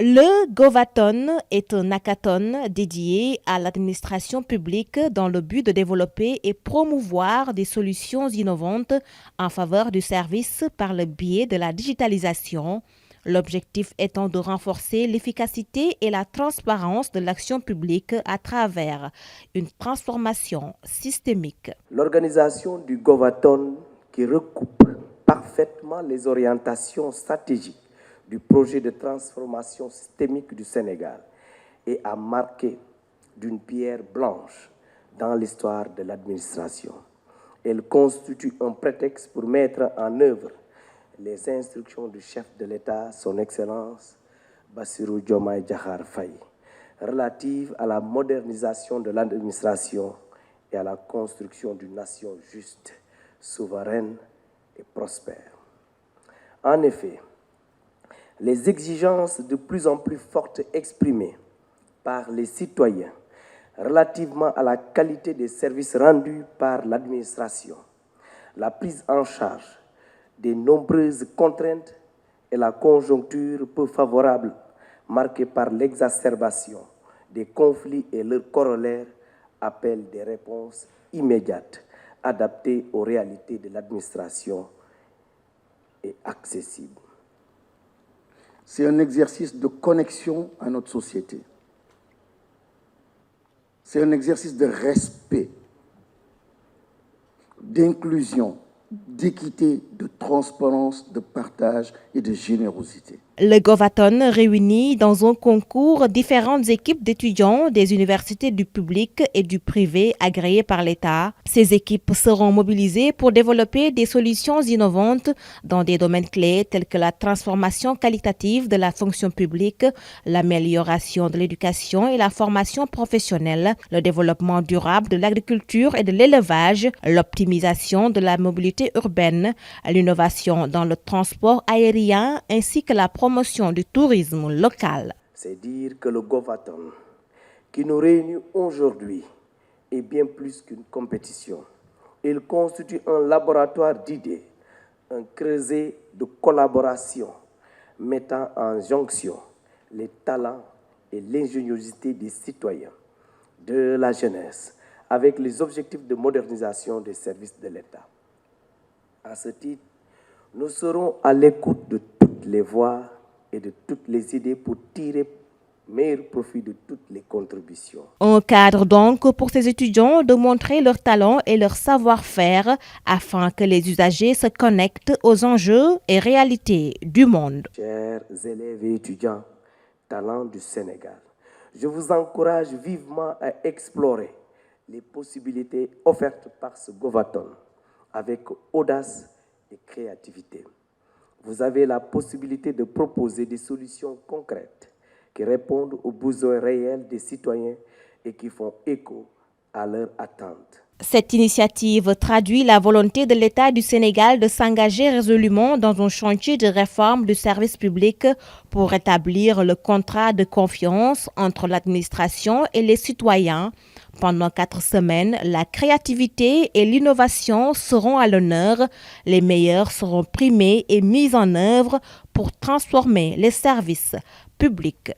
Le Govathon est un hackathon dédié à l'administration publique dans le but de développer et promouvoir des solutions innovantes en faveur du service par le biais de la digitalisation. L'objectif étant de renforcer l'efficacité et la transparence de l'action publique à travers une transformation systémique. L'organisation du Govathon, qui recoupe parfaitement les orientations stratégiques du projet de transformation systémique du Sénégal, et a marqué d'une pierre blanche dans l'histoire de l'administration. Elle constitue un prétexte pour mettre en œuvre les instructions du chef de l'État, son Excellence Bassirou Diomaye Diakhar Faye, relatives à la modernisation de l'administration et à la construction d'une nation juste, souveraine et prospère. En effet, les exigences de plus en plus fortes exprimées par les citoyens relativement à la qualité des services rendus par l'administration, la prise en charge des nombreuses contraintes et la conjoncture peu favorable marquée par l'exacerbation des conflits et leurs corollaires appellent des réponses immédiates, adaptées aux réalités de l'administration et accessibles. C'est un exercice de connexion à notre société. C'est un exercice de respect, d'inclusion, d'équité, de transparence, de partage et de générosité. Le Govathon réunit dans un concours différentes équipes d'étudiants des universités du public et du privé agréées par l'État. Ces équipes seront mobilisées pour développer des solutions innovantes dans des domaines clés tels que la transformation qualitative de la fonction publique, l'amélioration de l'éducation et la formation professionnelle, le développement durable de l'agriculture et de l'élevage, l'optimisation de la mobilité urbaine, l'innovation dans le transport aérien ainsi que la promotion du tourisme local. C'est dire que le Govathon, qui nous réunit aujourd'hui, est bien plus qu'une compétition. Il constitue un laboratoire d'idées, un creuset de collaboration mettant en jonction les talents et l'ingéniosité des citoyens, de la jeunesse, avec les objectifs de modernisation des services de l'État. À ce titre, nous serons à l'écoute de toutes les voix et de toutes les idées pour tirer meilleur profit de toutes les contributions. Un cadre donc pour ces étudiants de montrer leur talent et leur savoir-faire afin que les usagers se connectent aux enjeux et réalités du monde. Chers élèves et étudiants, talents du Sénégal, je vous encourage vivement à explorer les possibilités offertes par ce Govathon avec audace et créativité. Vous avez la possibilité de proposer des solutions concrètes qui répondent aux besoins réels des citoyens et qui font écho à leurs attentes. Cette initiative traduit la volonté de l'État du Sénégal de s'engager résolument dans un chantier de réforme du service public pour rétablir le contrat de confiance entre l'administration et les citoyens. Pendant 4 semaines, la créativité et l'innovation seront à l'honneur. Les meilleurs seront primés et mis en œuvre pour transformer les services publics.